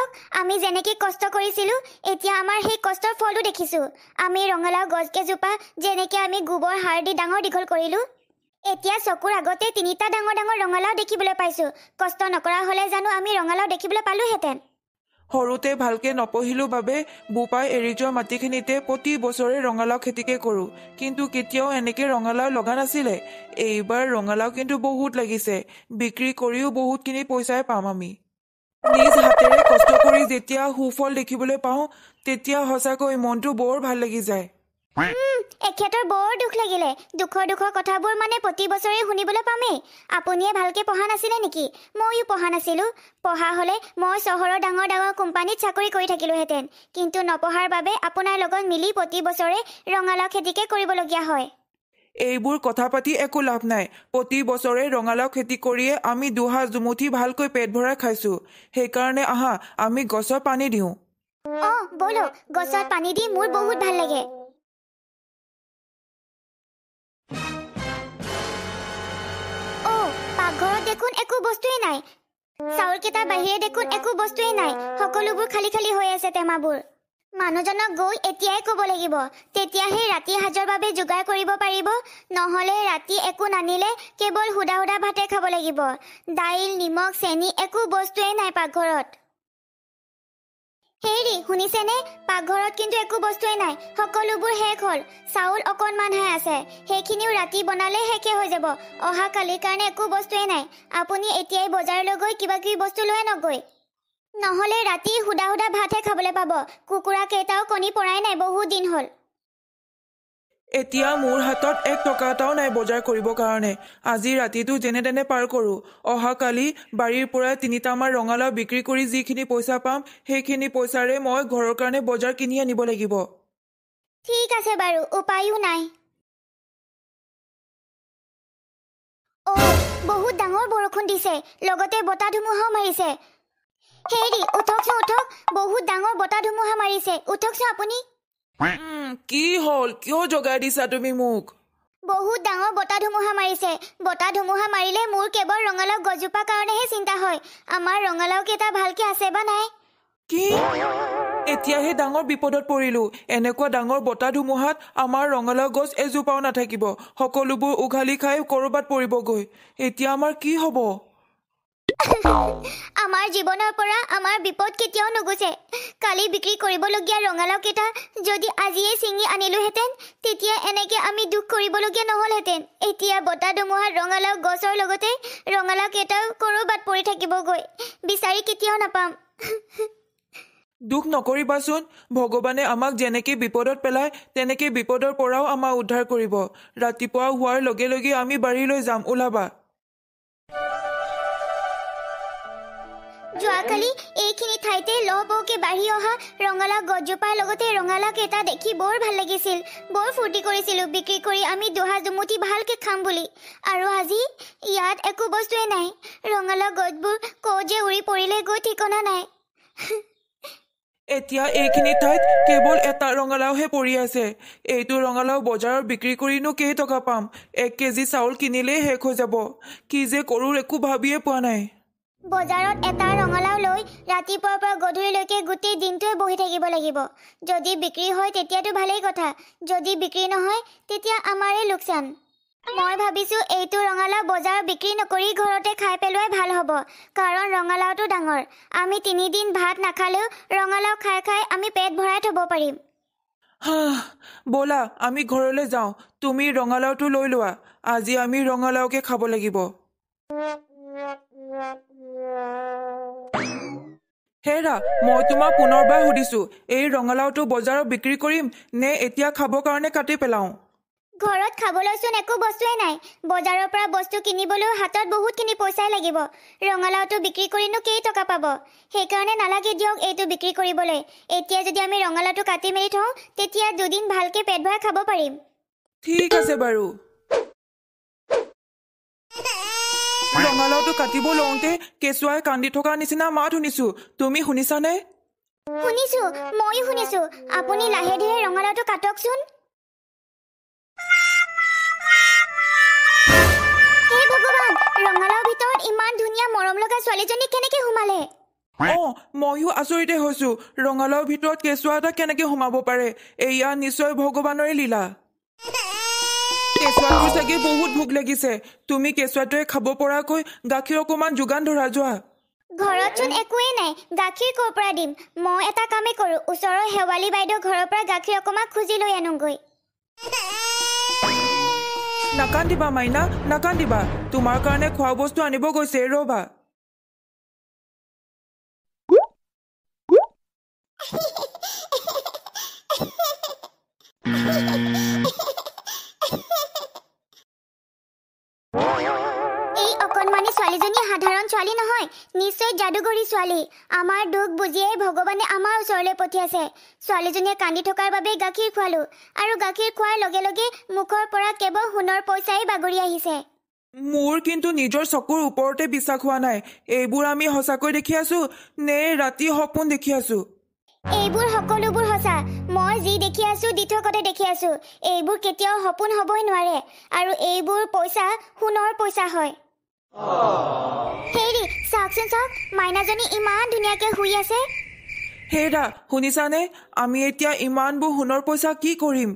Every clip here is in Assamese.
চাওক আমি যেনেকৈ কষ্ট কৰিছিলোঁ এতিয়া আমাৰ সেই কষ্টৰ ফলো দেখিছোঁ আমি ৰঙালাও গছকেজোপা যেনেকৈ আমি গোবৰ সাৰ দি ডাঙৰ দীঘল কৰিলোঁ এতিয়া চকুৰ আগতে 3টা ডাঙৰ ডাঙৰ ৰঙালাও দেখিবলৈ পাইছোঁ কষ্ট নকৰা হ'লে জানো আমি ৰঙালাও দেখিবলৈ পালোহেঁতেন সৰুতে ভালকে নপঢ়িলোঁ বাবে বোপাই এৰি যোৱা মাটিখিনিতে প্ৰতি বছৰে ৰঙালাও খেতিকে কৰোঁ কিন্তু কেতিয়াও এনেকৈ ৰঙালাও লগা নাছিলে এইবাৰ ৰঙালাও কিন্তু বহুত লাগিছে বিক্ৰী কৰিও বহুতখিনি পইচাই পাম আমি নিজ হাতেৰে কষ্ট কৰি যেতিয়া সুফল দেখিবলৈ পাওঁ তেতিয়া সঁচাকৈ মনটো বৰ ভাল লাগি যায় এখেতৰ বৰ দুখ লাগিলে দুখৰ কথাবোৰ মানে প্ৰতি বছৰে শুনিবলৈ পামেই আপুনিয়ে ভালকৈ পঢ়া নাছিলে নেকি ময়ো পঢ়া নাছিলোঁ পঢ়া হ'লে মই চহৰৰ ডাঙৰ ডাঙৰ কোম্পানীত চাকৰি কৰি থাকিলোহেঁতেন কিন্তু নপঢ়াৰ বাবে আপোনাৰ লগত মিলি প্ৰতি বছৰে ৰঙালাও খেতিকে কৰিবলগীয়া হয় এইবোৰ কথা পাতি একো লাভ নাই প্ৰতি বছৰে ৰঙালাও খেতি কৰিয়ে আমি দুহাত দুমুঠি ভালকৈ পেট ভৰাই খাইছোঁ সেইকাৰণে আহা আমি গছত পানী দিওঁ অঁ ব'লক গছত পানী দি মোৰ বহুত ভাল লাগে পাকঘৰত দেখোন একো বস্তুৱেই নাই চাউলকেইটাৰ বাহিৰে দেখোন একো বস্তুৱেই নাই সকলোবোৰ খালী খালী হৈ আছে টেমাবোৰ মানুহজনক গৈ এতিয়াই ক'ব লাগিব তেতিয়াহে ৰাতি সাজৰ বাবে যোগাৰ কৰিব পাৰিব নহ'লে ৰাতি একো নানিলে কেৱল সুদা সুদা ভাতে খাব লাগিব দাইল নিমখ চেনি একো বস্তুৱেই নাই পাকঘৰত হেৰি শুনিছেনে পাকঘৰত কিন্তু একো বস্তুৱেই নাই সকলোবোৰ শেষ হ'ল চাউল অকণমানহে আছে সেইখিনিও ৰাতি বনালে শেষে হৈ যাব অহা কালিৰ কাৰণে একো বস্তুৱেই নাই আপুনি এতিয়াই বজাৰলৈ গৈ কিবা কিবি বস্তু লৈ আনকগৈ নহ'লে ৰাতি সুদা সুদা ভাতহে খাবলৈ পাব কুকুৰা কেইটাও কণী পৰাই নাই বহুত দিন হ'ল এতিয়া মোৰ হাতত 1 টকা এটাও নাই বজাৰ কৰিবৰ কাৰণে আজি ৰাতিটো যেনে তেনে পাৰ কৰোঁ অহাকালি বাৰীৰ পৰা 3টামান ৰঙালাও বিক্ৰী কৰি যিখিনি পইচা পাম সেইখিনি পইচাৰে মই ঘৰৰ কাৰণে বজাৰ কিনি আনিব লাগিব ঠিক আছে বাৰু উপায়ো নাই বহুত ডাঙৰ বৰষুণ দিছে লগতে বতাহ ধুমুহাও মাৰিছে হেৰি উঠকচোন উঠক বহুত ডাঙৰ বতাহ ধুমুহা মাৰিছে উঠকচোন আপুনি কি হ'ল কিয় জগাই দিছা তুমি মোক বহুত ডাঙৰ বতাহ ধুমুহা মাৰিছে বতাহ ধুমুহা মাৰিলে মোৰ কেৱল ৰঙালাও গছজোপাৰ কাৰণেহে চিন্তা হয় আমাৰ ৰঙালাও কেইটা ভালকে আছে বা নাই কি এতিয়াহে ডাঙৰ বিপদত পৰিলোঁ এনেকুৱা ডাঙৰ বতাহ ধুমুহাত আমাৰ ৰঙালাও গছ এজোপাও নাথাকিব সকলোবোৰ উঘালি খাই ক'ৰবাত পৰিবগৈ এতিয়া আমাৰ কি হ'ব আমাৰ জীৱনৰ পৰা আমাৰ বিপদ কেতিয়াও নুগুচে কালি বিক্ৰী কৰিবলগীয়া ৰঙালাও কেইটা যদি আজিয়েই ছিঙি আনিলোহেঁতেন তেতিয়া এনেকৈ আমি দুখ কৰিবলগীয়া নহ'লহেঁতেন এতিয়া বতাহ ধুমুহাত ৰঙালাও গছৰ লগতে ৰঙালাও কেইটাও ক'ৰবাত পৰি থাকিবগৈ বিচাৰি কেতিয়াও নাপাম দুখ নকৰিবাচোন ভগৱানে আমাক যেনেকৈ বিপদত পেলায় তেনেকৈ বিপদৰ পৰাও আমাক উদ্ধাৰ কৰিব ৰাতিপুৱা হোৱাৰ লগে লগে আমি বাৰীলৈ যাম ওলাবা যোৱাকালি এইখিনি ঠাইতে লহপহকৈ বাঢ়ি অহা ৰঙালাও গছজোপাৰ লগতে ৰঙালাও কেইটা দেখি বৰ ভাল লাগিছিল বৰ ফূৰ্তি কৰিছিলোঁ বিক্ৰী কৰি আমি দুহাত দুমুঠি ভালকৈ খাম বুলি আৰু আজি ইয়াত একো বস্তুৱেই নাই ৰঙালাও গছবোৰ ক'ত যে উৰি পৰিলে গৈ ঠিকনা নাই এতিয়া এইখিনি ঠাইত কেৱল এটা ৰঙালাওহে পৰি আছে এইটো ৰঙালাও বজাৰত বিক্ৰী কৰিনো কেইটকা পাম 1 কেজি চাউল কিনিলেই শেষ হৈ যাব কি যে কৰোঁ একো ভাবিয়ে পোৱা নাই বজাৰত এটা ৰঙালাও লৈ ৰাতিপুৱাৰ পৰা গধূলিলৈকে গোটেই দিনটোৱে বহি থাকিব লাগিব যদি বিক্ৰী হয় তেতিয়াতো ভালেই কথা যদি বিক্ৰী নহয় তেতিয়া আমাৰে লোকচান মই ভাবিছোঁ এইটো ৰঙালাও বজাৰত বিক্ৰী নকৰি ঘৰতে খাই পেলোৱাই ভাল হ'ব কাৰণ ৰঙালাওটো ডাঙৰ আমি 3 দিন ভাত নাখালেও ৰঙালাও খাই খাই আমি পেট ভৰাই থ'ব পাৰিম ব'লা আমি ঘৰলৈ যাওঁ তুমি ৰঙালাওটো লৈ লোৱা আজি আমি ৰঙালাওকে খাব লাগিব হেৰা মই তোমাক পুনৰবাৰ সুধিছোঁ এই ৰঙালাওটো বজাৰত বিক্ৰী কৰিম নে এতিয়া খাবৰ কাৰণে কাটি পেলাওঁ ঘৰত খাবলৈচোন একো বস্তুৱেই নাই বজাৰৰ পৰা বস্তু কিনিবলৈও হাতত বহুতখিনি পইচাই লাগিব ৰঙালাওটো বিক্ৰী কৰিনো কেইটকা পাব সেইকাৰণে নালাগে দিয়ক এইটো বিক্ৰী কৰিবলৈ এতিয়া যদি আমি ৰঙালাওটো কাটি মেলি থওঁ তেতিয়া 2 দিন ভালকৈ পেট ভৰাই খাব পাৰিম ঠিক আছে বাৰু ৰঙালাওটো কাটিব লওঁতে কেঁচুৱাই কান্দি থকা নিচিনা মাত শুনিছোঁ তুমি শুনিছানে শুনিছোঁ ময়ো শুনিছোঁ আপুনি লাহে ধীৰে ৰঙালাওটো কাটকচোন হে ভগৱান ৰঙালাওৰ ভিতৰত ইমান ধুনীয়া মৰম লগা ছোৱালীজনী কেনেকৈ সোমালে ময়ো আচৰিতে হৈছো ৰঙালাওৰ ভিতৰত কেঁচুৱা এটা কেনেকে সোমাব পাৰে এয়া নিশ্চয় ভগৱানৰে লীলা কেঁচুৱাটোৰ চাগে বহুত ভোক লাগিছে তুমি কেঁচুৱাটোৱে খাব পৰাকৈ গাখীৰ অকণমান যোগান ধৰা যোৱা ঘৰতচোন একোৱেই নাই গাখীৰ ক'ৰ পৰা দিম মই এটা কামেই কৰোঁ ওচৰৰ শেৱালি বাইদেউ ঘৰৰ পৰা গাখীৰ অকণমান খুজি লৈ আনোগৈ নাকান্দিবা মাইনা নাকান্দিবা তোমাৰ কাৰণে খোৱা বস্তু আনিব গৈছে ৰবা এই অকণমানি ছোৱালীজনী সাধাৰণ ছোৱালী নহয় নিশ্চয় যাদুগৰী ছোৱালী আমাৰ দুখ বুজিয়েই ভগৱানে আমাৰ ওচৰলৈ পঠিয়াইছে ছোৱালীজনীয়ে কান্দি থকাৰ বাবে গাখীৰ খোৱালো আৰু গাখীৰ খোৱাৰ লগে লগে মুখৰ পৰা কেৱল সোণৰ পইচাই বাগৰি আহিছে মোৰ কিন্তু নিজৰ চকুৰ ওপৰতে বিশ্বাস হোৱা নাই এইবোৰ আমি সঁচাকৈ দেখি আছো নে ৰাতি সপোন দেখি আছো এইবোৰ সকলোবোৰ সঁচা মই যি দেখি আছো দিঠকতে দেখি আছো এইবোৰ কেতিয়াও সপোন হ'বই নোৱাৰে আৰু এইবোৰ পইচা সোণৰ পইচা হয় হেৰি চাওকচোন চাওক মাইনাজনী ইমান ধুনীয়াকৈ শুই আছে হেৰা শুনিছানে আমি এতিয়া ইমানবোৰ সোণৰ পইচা কি কৰিম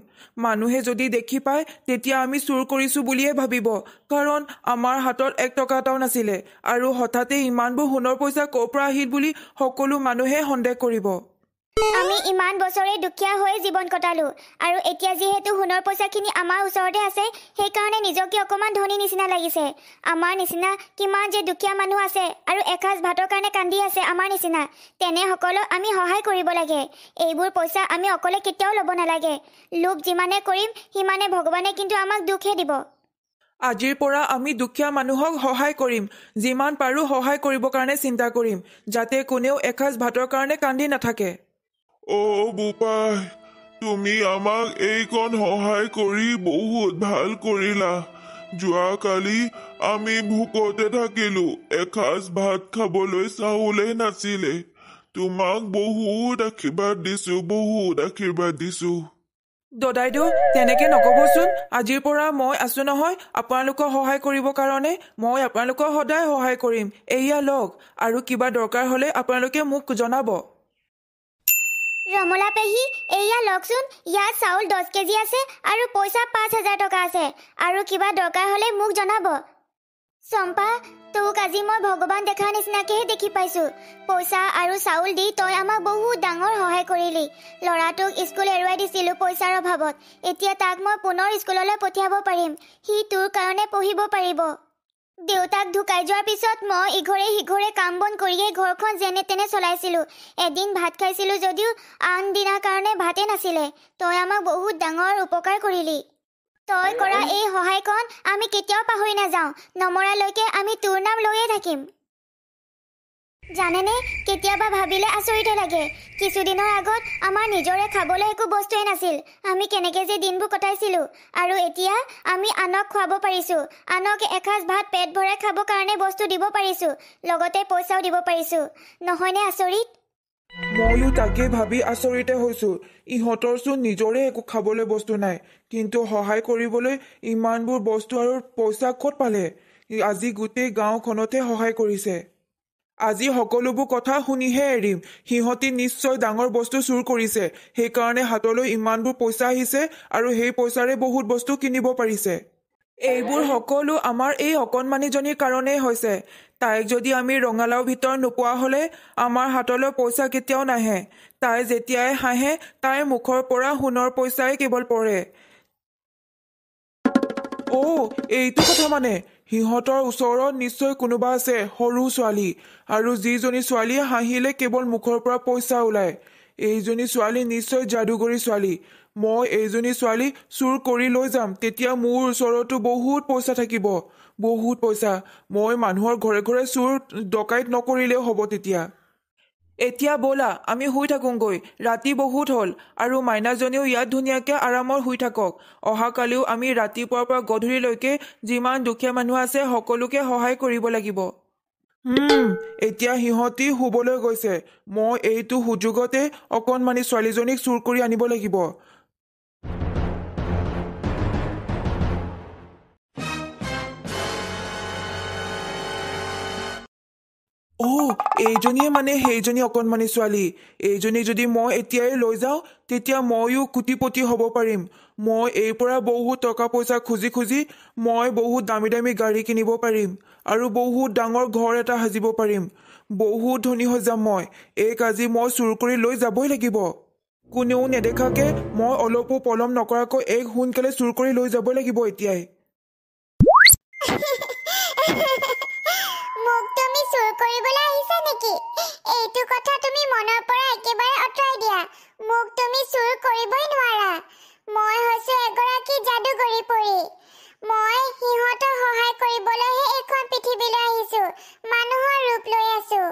মানুহে যদি দেখি পায় তেতিয়া আমি চুৰ কৰিছো বুলিয়ে ভাবিব কাৰণ আমাৰ হাতত 1 টকা এটাও নাছিলে আৰু হঠাতে ইমানবোৰ সোণৰ পইচা ক'ৰ পৰা আহিল বুলি সকলো মানুহে সন্দেহ কৰিব আমি ইমান বছৰে দুখীয়া হৈ জীৱন কটালো আৰু এতিয়া যিহেতু সোণৰ পইচাখিনি আমাৰ ওচৰতে আছে সেইকাৰণে নিজকে অকণমান ধনী নিচিনা লাগিছে আমাৰ নিচিনা কিমান যে দুখীয়া মানুহ আছে আৰু এসাঁজ ভাতৰ কাৰণে কান্দি আছে আমাৰ নিচিনা তেনেসকলক আমি সহায় কৰিব লাগে এইবোৰ পইচা আমি অকলে কেতিয়াও ল'ব নালাগে লোভ যিমানে কৰিম সিমানে ভগৱানে কিন্তু আমাক দুখহে দিব আজিৰ পৰা আমি দুখীয়া মানুহক সহায় কৰিম যিমান পাৰো সহায় কৰিবৰ কাৰণে চিন্তা কৰিম যাতে কোনেও এসাঁজ ভাতৰ কাৰণে কান্দি নাথাকে বোপাই তুমি আমাক এইকণ সহায় কৰি বহুত ভাল কৰিলা যোৱাকালি আমি ভোকতে থাকিলো এসাঁজ ভাত খাবলৈ চাউলেই নাছিলে তোমাক বহুত আশীৰ্বাদ দিছো দদাইদেউ তেনেকে নকবচোন আজিৰ পৰা মই আছো নহয় আপোনালোকক সহায় কৰিবৰ কাৰণে মই আপোনালোকক সদায় সহায় কৰিম এয়া লওক আৰু কিবা দৰকাৰ হলে আপোনালোকে মোক জনাব ৰমলা পেহী এয়া লওকচোন ইয়াত চাউল 10 কেজি আছে আৰু পইচা 5,000 টকা আছে আৰু কিবা দৰকাৰ হলে মোক জনাব চম্পা তোক আজি মই ভগৱান দেখা নিচিনাকেহে দেখি পাইছো পইচা আৰু চাউল দি তই আমাক বহুত ডাঙৰ সহায় কৰিলি ল'ৰাটোক স্কুল এৰুৱাই দিছিলো পইচাৰ অভাৱত এতিয়া তাক মই পুনৰ স্কুললৈ পঠিয়াব পাৰিম সি তোৰ কাৰণে পঢ়িব পাৰিব দেউতাক ঢুকাই যোৱাৰ পিছত মই ইঘৰে সিঘৰে কাম বন কৰিয়েই ঘৰখন যেনে তেনে চলাইছিলো এদিন ভাত খাইছিলো যদিও আন দিনাৰ কাৰণে ভাতে নাছিলে তই আমাক বহুত ডাঙৰ উপকাৰ কৰিলি তই কৰা এই সহায়কণ আমি কেতিয়াও পাহৰি নাযাওঁ নমৰালৈকে আমি তোৰ নাম লৈয়ে থাকিম জানেনে কেতিয়াবা ভাবিলে আচৰিতে লাগে কিছুদিনৰ আগত আমাৰ নিজৰে খাবলৈ একো বস্তুৱে নাছিল আমি কেনেকৈ যে দিনবোৰ কটাইছিলো আৰু এতিয়া আমি আনক খুৱাব পাৰিছো আনক এসাঁজ ভাত পেট ভৰাই খাব কাৰণে বস্তু দিব পাৰিছো লগতে পইচাও দিব পাৰিছো নহয়নে আচৰিত ময়ো তাকে ভাবি আচৰিতে হৈছো ইহঁতৰচোন নিজৰে একো খাবলৈ বস্তু নাই কিন্তু সহায় কৰিবলৈ ইমানবোৰ বস্তু আৰু পইচা ক'ত পালে আজি গোটেই গাঁওখনতে সহায় কৰিছে আজি সকলোবোৰ কথা শুনিহে এৰিম সিহঁতি নিশ্চয় ডাঙৰ বস্তু চুৰ কৰিছে সেইকাৰণে হাতলৈ ইমানবোৰ পইচা আহিছে আৰু সেই পইচাৰে বহুত বস্তু কিনিব পাৰিছে এইবোৰ সকলো আমাৰ এই অকণমানিজনীৰ কাৰণেই হৈছে তাইক যদি আমি ৰঙালাও ভিতৰত নোপোৱা হলে আমাৰ হাতলৈ পইচা কেতিয়াও নাহে তাই যেতিয়াই হাঁহে তাইৰ মুখৰ পৰা সোণৰ পইচাই কেৱল পৰে এইটো কথা মানে সিহঁতৰ ওচৰত নিশ্চয় কোনোবা আছে সৰু ছোৱালী আৰু যিজনী ছোৱালীয়ে হাঁহিলে কেৱল মুখৰ পৰা পইচা ওলায় এইজনী ছোৱালী নিশ্চয় যাদুগৰী ছোৱালী মই এইজনী ছোৱালী চুৰ কৰি লৈ যাম তেতিয়া মোৰ ওচৰতো বহুত পইচা থাকিব বহুত পইচা মই মানুহৰ ঘৰে ঘৰে চুৰ ডকাইত নকৰিলেও হ'ব তেতিয়া এতিয়া ব'লা আমি শুই থাকোঁগৈ ৰাতি বহুত হ'ল আৰু মাইনাজনীও ইয়াত ধুনীয়াকৈ আৰামত শুই থাকক অহাকালিও আমি ৰাতিপুৱাৰ পৰা গধূলিলৈকে যিমান দুখীয়া মানুহ আছে সকলোকে সহায় কৰিব লাগিব এতিয়া সিহঁতি শুবলৈ গৈছে মই এইটো সুযোগতে অকণমানি ছোৱালীজনীক চুৰ কৰি আনিব লাগিব এইজনীয়ে মানে সেইজনী অকণমানি ছোৱালী। এইজনীক যদি মই এতিয়াই লৈ যাওঁ তেতিয়া ময়ো কোটিপতি হ'ব পাৰিম। মই এই পৰা বহুত টকা পইচা খুজি খুজি মই বহুত দামী দামী গাড়ী কিনিব পাৰিম আৰু বহুত ডাঙৰ ঘৰ এটা সাজিব পাৰিম। বহুত ধনী হৈ যাম মই। এইক আজি মই চুৰ কৰি লৈ যাবই লাগিব। কোনেও নেদেখাকে মই অলপো পলম নকৰাকৈ এইক সোনকালে চুৰ কৰি লৈ যাবই লাগিব এতিয়াই। মোক তুমি চুৰ কৰিবলৈ আহিছা নেকি? এইটো কথা তুমি মনৰ পৰা একেবাৰে আঁতৰাই দিয়া। মোক তুমি চুৰ কৰিবই নোৱাৰা। মই হৈছো এগৰাকী যাদুগৰী পৰী। মই সিহঁতক সহায় কৰিবলৈহে এইখন পৃথিৱীলৈ আহিছো। মানুহৰ ৰূপ লৈ আছো।